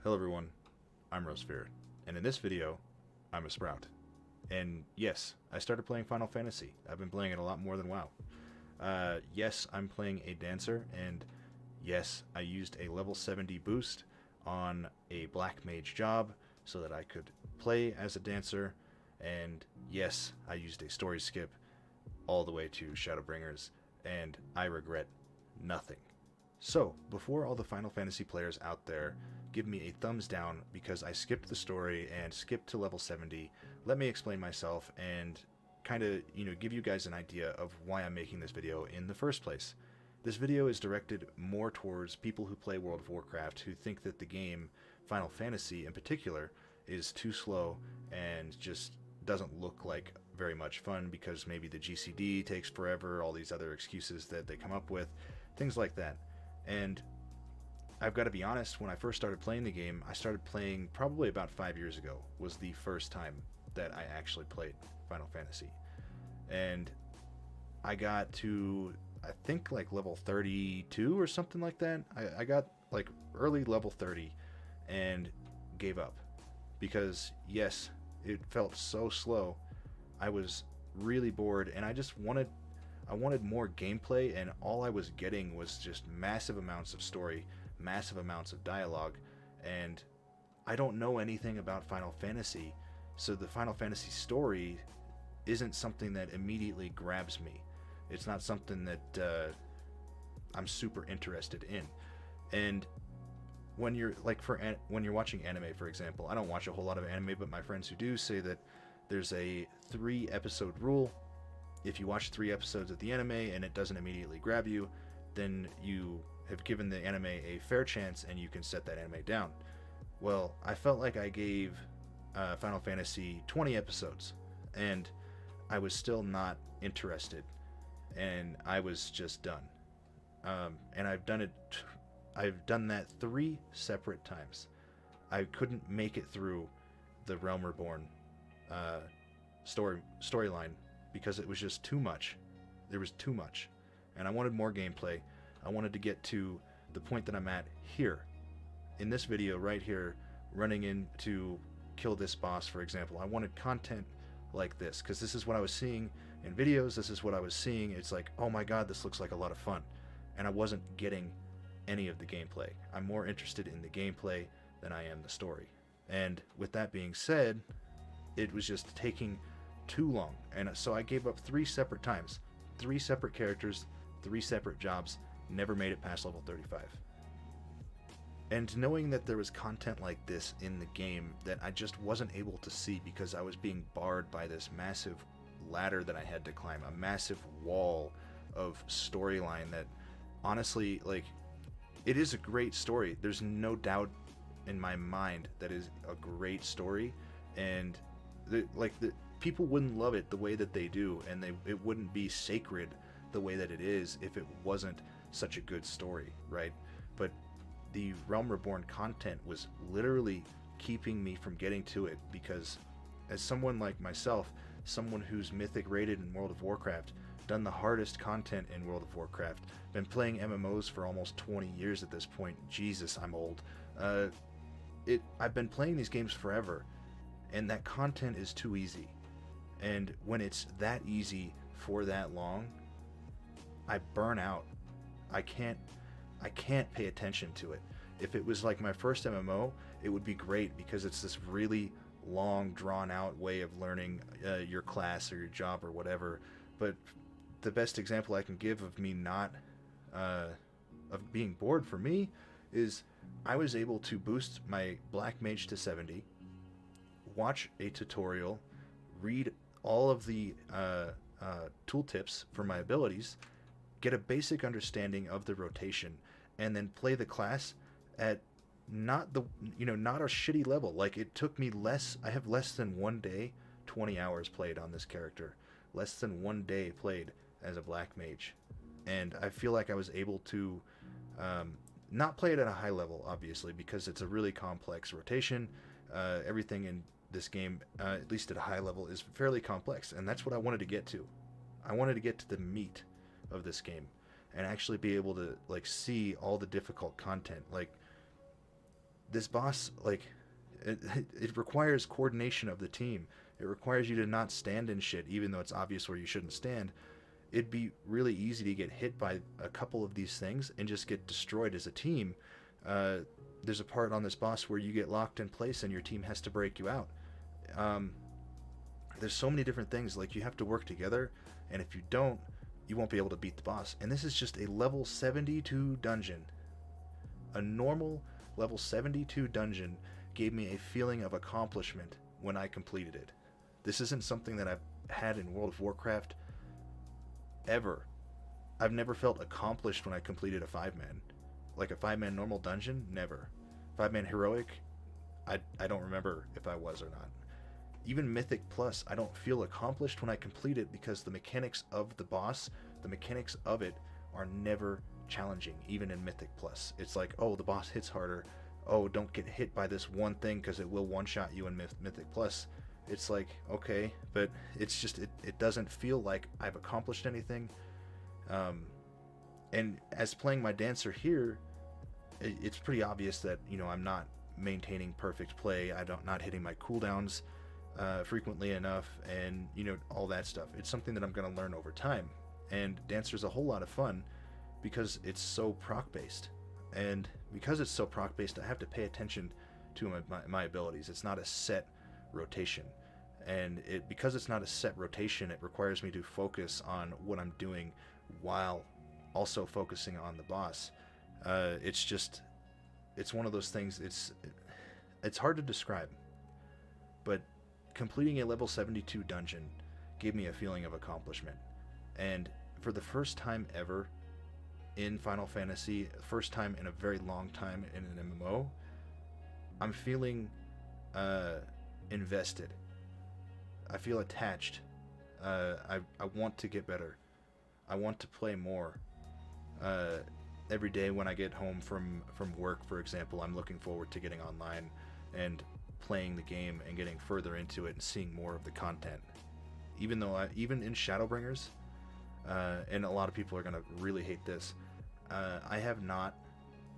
Hello everyone, I'm Rosefear, and in this video, I'm a Sprout. And yes, I started playing Final Fantasy. I've been playing it a lot more than WoW. Yes, I'm playing a Dancer, and yes, I used a level 70 boost on a Black Mage job so that I could play as a Dancer, and yes, I used a story skip all the way to Shadowbringers, and I regret nothing. So, before all the Final Fantasy players out there give me a thumbs down because I skipped the story and skipped to level 70, let me explain myself and kind of, give you guys an idea of why I'm making this video in the first place. This video is directed more towards people who play World of Warcraft who think that the game, Final Fantasy in particular, is too slow and just doesn't look like very much fun because maybe the GCD takes forever, all these other excuses that they come up with, things like that. And I've got to be honest, when I first started playing the game, I started playing probably about 5 years ago, was the first time that I actually played Final Fantasy. And I got to, I think, like level 32 or something like that. I got like early level 30 and gave up because, yes, it felt so slow. I was really bored and I wanted more gameplay, and all I was getting was just massive amounts of story, massive amounts of dialogue, and I don't know anything about Final Fantasy, so the Final Fantasy story isn't something that immediately grabs me. It's not something that I'm super interested in. And when you're when you're watching anime, for example, I don't watch a whole lot of anime, but my friends who do say that there's a 3-episode rule. If you watch 3 episodes of the anime and it doesn't immediately grab you, then you have given the anime a fair chance and you can set that anime down. Well, I felt like I gave Final Fantasy 20 episodes and I was still not interested, and I was just done. And I've done that 3 separate times. I couldn't make it through the Realm Reborn storyline because it was just too much. There was too much. And I wanted more gameplay. I wanted to get to the point that I'm at here. In this video right here, running in to kill this boss, for example. I wanted content like this, because this is what I was seeing in videos. This is what I was seeing. It's like, oh my god, this looks like a lot of fun. And I wasn't getting any of the gameplay. I'm more interested in the gameplay than I am the story. And with that being said, it was just taking too long, and so I gave up 3 separate times, 3 separate characters, 3 separate jobs, never made it past level 35. And knowing that there was content like this in the game that I just wasn't able to see because I was being barred by this massive ladder that I had to climb, a massive wall of storyline that honestly, like, it is a great story. There's no doubt in my mind that is a great story, and the people wouldn't love it the way that they do, and it wouldn't be sacred the way that it is if it wasn't such a good story, right? But the Realm Reborn content was literally keeping me from getting to it because, as someone like myself, someone who's mythic rated in World of Warcraft, done the hardest content in World of Warcraft, been playing MMOs for almost 20 years at this point. Jesus, I'm old. I've been playing these games forever, and that content is too easy. And when it's that easy for that long, I burn out. I can't pay attention to it. If it was like my first MMO, it would be great because it's this really long, drawn out way of learning your class or your job or whatever. But the best example I can give of me not of being bored for me is I was able to boost my Black Mage to 70, watch a tutorial, read all of the tooltips for my abilities, get a basic understanding of the rotation, and then play the class at not a shitty level. Like, it took me I have less than 1 day, 20 hours played on this character. Less than 1 day played as a Black Mage. And I feel like I was able to not play it at a high level, obviously, because it's a really complex rotation. Everything in this game, at least at a high level, is fairly complex, and that's what I wanted to get to. I wanted to get to the meat of this game and actually be able to, like, see all the difficult content. Like, this boss, like, it requires coordination of the team. It requires you to not stand in shit, even though it's obvious where you shouldn't stand. It'd be really easy to get hit by a couple of these things and just get destroyed as a team. There's a part on this boss where you get locked in place and your team has to break you out. There's so many different things. Like, you have to work together, and if you don't, you won't be able to beat the boss. And this is just a level 72 dungeon. A normal level 72 dungeon gave me a feeling of accomplishment when I completed it. This isn't something that I've had in World of Warcraft ever. I've never felt accomplished when I completed a 5-man. Like a 5-man normal dungeon, never. 5-man heroic, I don't remember if I was or not. Even Mythic Plus, I don't feel accomplished when I complete it, because the mechanics of the boss, the mechanics of it are never challenging, even in Mythic Plus. It's like, oh, the boss hits harder. Oh, don't get hit by this one thing because it will one-shot you in Mythic Plus. It's like, okay, but it's just, it doesn't feel like I've accomplished anything. And as playing my dancer here, it's pretty obvious that, you know, I'm not maintaining perfect play. not hitting my cooldowns frequently enough, and, you know, all that stuff. It's something that I'm going to learn over time. And Dancer's a whole lot of fun because it's so proc-based. And because it's so proc-based, I have to pay attention to my abilities. It's not a set rotation. And because it's not a set rotation, it requires me to focus on what I'm doing while also focusing on the boss. It's one of those things, it's hard to describe. But completing a level 72 dungeon gave me a feeling of accomplishment. And for the first time ever in Final Fantasy, first time in a very long time in an MMO, I'm feeling invested. I feel attached. I want to get better. I want to play more. Every day when I get home from work, for example, I'm looking forward to getting online and playing the game and getting further into it and seeing more of the content. Even in Shadowbringers, and a lot of people are going to really hate this, I have not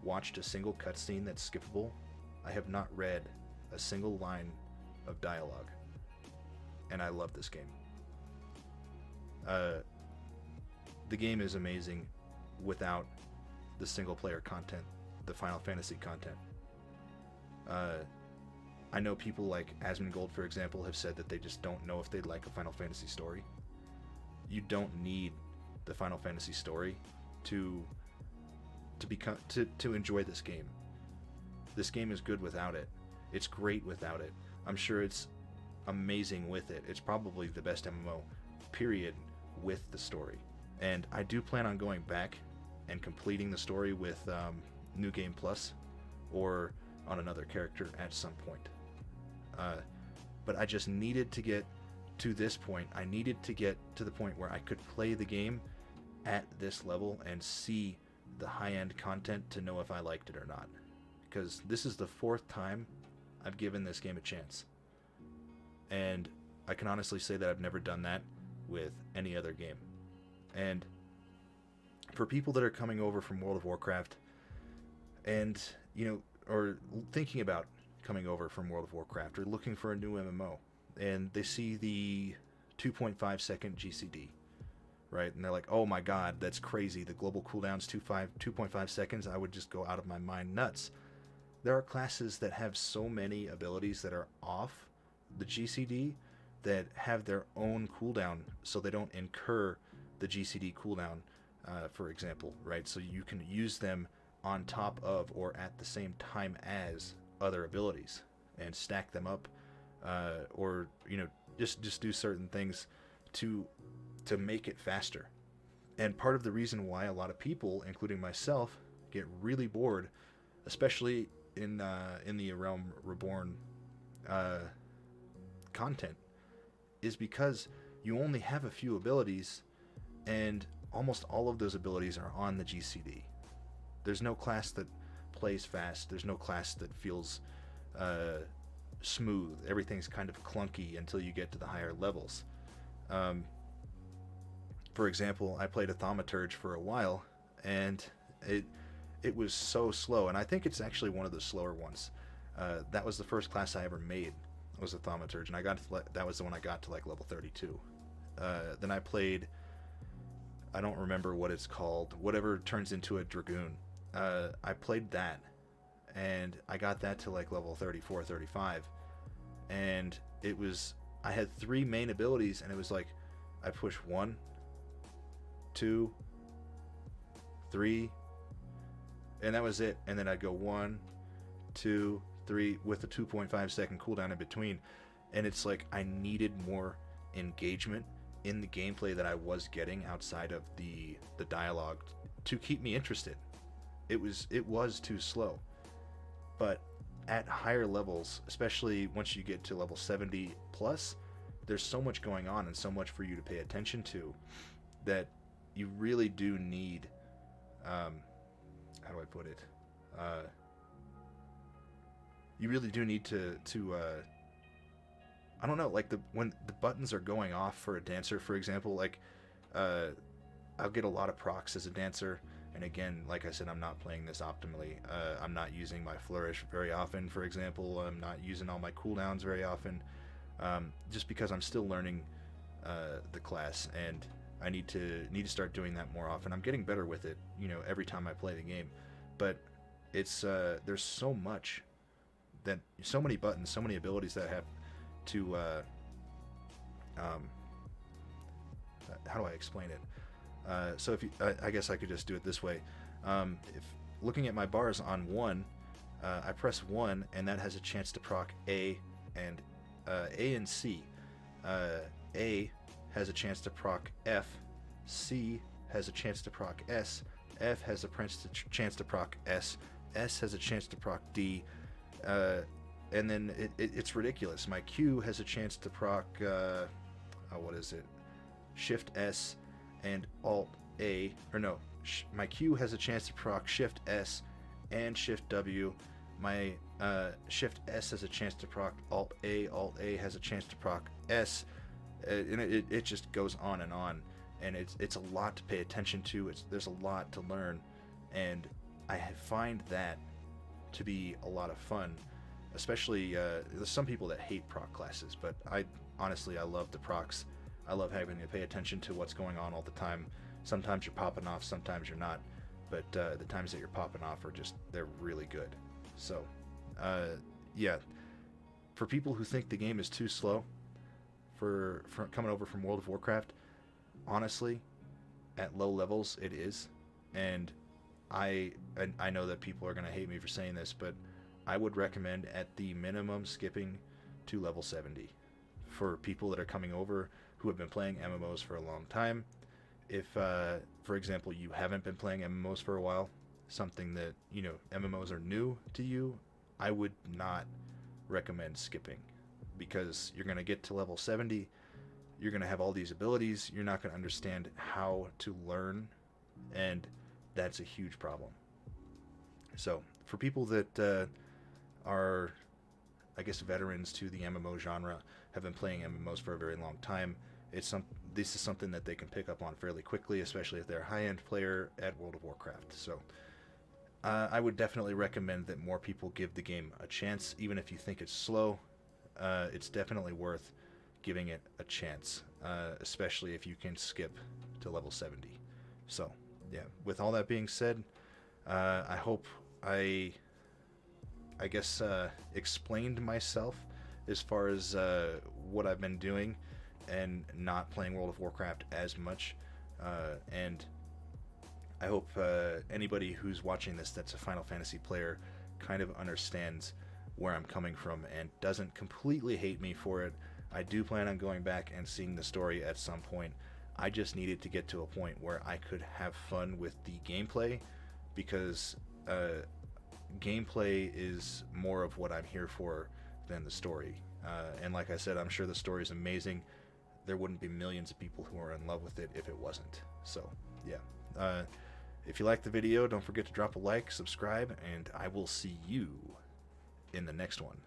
watched a single cutscene that's skippable. I have not read a single line of dialogue. And I love this game. The game is amazing without the single player content, the Final Fantasy content. I know people like Asmongold, for example, have said that they just don't know if they'd like a Final Fantasy story. You don't need the Final Fantasy story to enjoy this game. This game is good without it. It's great without it. I'm sure it's amazing with it. It's probably the best MMO, period, with the story. And I do plan on going back and completing the story with New Game Plus or on another character at some point. But I just needed to get to this point. I needed to get to the point where I could play the game at this level and see the high-end content to know if I liked it or not. Because this is the 4th time I've given this game a chance. And I can honestly say that I've never done that with any other game. And for people that are coming over from World of Warcraft and, you know, or thinking about coming over from World of Warcraft or looking for a new MMO, and they see the 2.5 second GCD, right? And they're like, oh my god, that's crazy. The global cooldown's 2.5 seconds. I would just go out of my mind nuts. There are classes that have so many abilities that are off the GCD that have their own cooldown, so they don't incur the GCD cooldown, for example, right? So you can use them on top of or at the same time as other abilities and stack them up, or, you know, just do certain things to make it faster. And part of the reason why a lot of people, including myself, get really bored, especially in the Realm Reborn content, is because you only have a few abilities, and almost all of those abilities are on the GCD. There's no class that plays fast. There's no class that feels smooth. Everything's kind of clunky until you get to the higher levels. For example, I played a Thaumaturge for a while, and it was so slow, and I think it's actually one of the slower ones. That was the first class I ever made, was a thaumaturge, and I got to, that was the one I got to like level 32. Then I played, I don't remember what it's called, whatever turns into a dragoon. I played that, and I got that to like level 34, 35, and it was, I had 3 main abilities, and it was like, I push 1, 2, 3, and that was it. And then I'd go 1, 2, 3 with a 2.5 second cooldown in between. And it's like I needed more engagement in the gameplay that I was getting outside of the dialogue to keep me interested. It was too slow. But at higher levels, especially once you get to level 70 plus, there's so much going on and so much for you to pay attention to that you really do need, how do I put it? You really do need to I don't know, like when the buttons are going off for a dancer, for example, like I'll get a lot of procs as a dancer, and again, like I said, I'm not playing this optimally. I'm not using my flourish very often, for example. I'm not using all my cooldowns very often, just because I'm still learning the class, and I need to start doing that more often. I'm getting better with it, you know, every time I play the game, but it's there's so much, that so many buttons, so many abilities that I have to how do I explain it? So if you, I guess I could just do it this way. If looking at my bars on 1, I press 1, and that has a chance to proc A and C. A has a chance to proc F, C has a chance to proc S, F has a chance to proc S, S has a chance to proc D, and then it's ridiculous. My Q has a chance to proc, what is it? Shift S and Alt A, or no, my Q has a chance to proc Shift S and Shift W. My Shift S has a chance to proc Alt A has a chance to proc S, and it just goes on, and it's a lot to pay attention to. There's a lot to learn, and I find that to be a lot of fun. Especially there's some people that hate proc classes, but I love the procs. I love having to pay attention to what's going on all the time. Sometimes you're popping off, sometimes you're not, but the times that you're popping off are just, they're really good. So yeah, for people who think the game is too slow for coming over from World of Warcraft, honestly, at low levels it is, and I know that people are going to hate me for saying this, but I would recommend at the minimum skipping to level 70 for people that are coming over who have been playing MMOs for a long time. If, for example, you haven't been playing MMOs for a while, something that, you know, MMOs are new to you, I would not recommend skipping, because you're going to get to level 70, you're going to have all these abilities, you're not going to understand how to learn, and that's a huge problem. So for people that are, I guess, veterans to the MMO genre, have been playing MMOs for a very long time, this is something that they can pick up on fairly quickly, especially if they're a high-end player at World of Warcraft. So I would definitely recommend that more people give the game a chance, even if you think it's slow. It's definitely worth giving it a chance, especially if you can skip to level 70. So yeah, with all that being said, I hope I guess explained myself as far as what I've been doing and not playing World of Warcraft as much, and I hope anybody who's watching this that's a Final Fantasy player kind of understands where I'm coming from and doesn't completely hate me for it. I do plan on going back and seeing the story at some point. I just needed to get to a point where I could have fun with the gameplay, because gameplay is more of what I'm here for than the story. And like I said, I'm sure the story is amazing. There wouldn't be millions of people who are in love with it if it wasn't. So yeah, if you like the video, don't forget to drop a like, subscribe, and I will see you in the next one.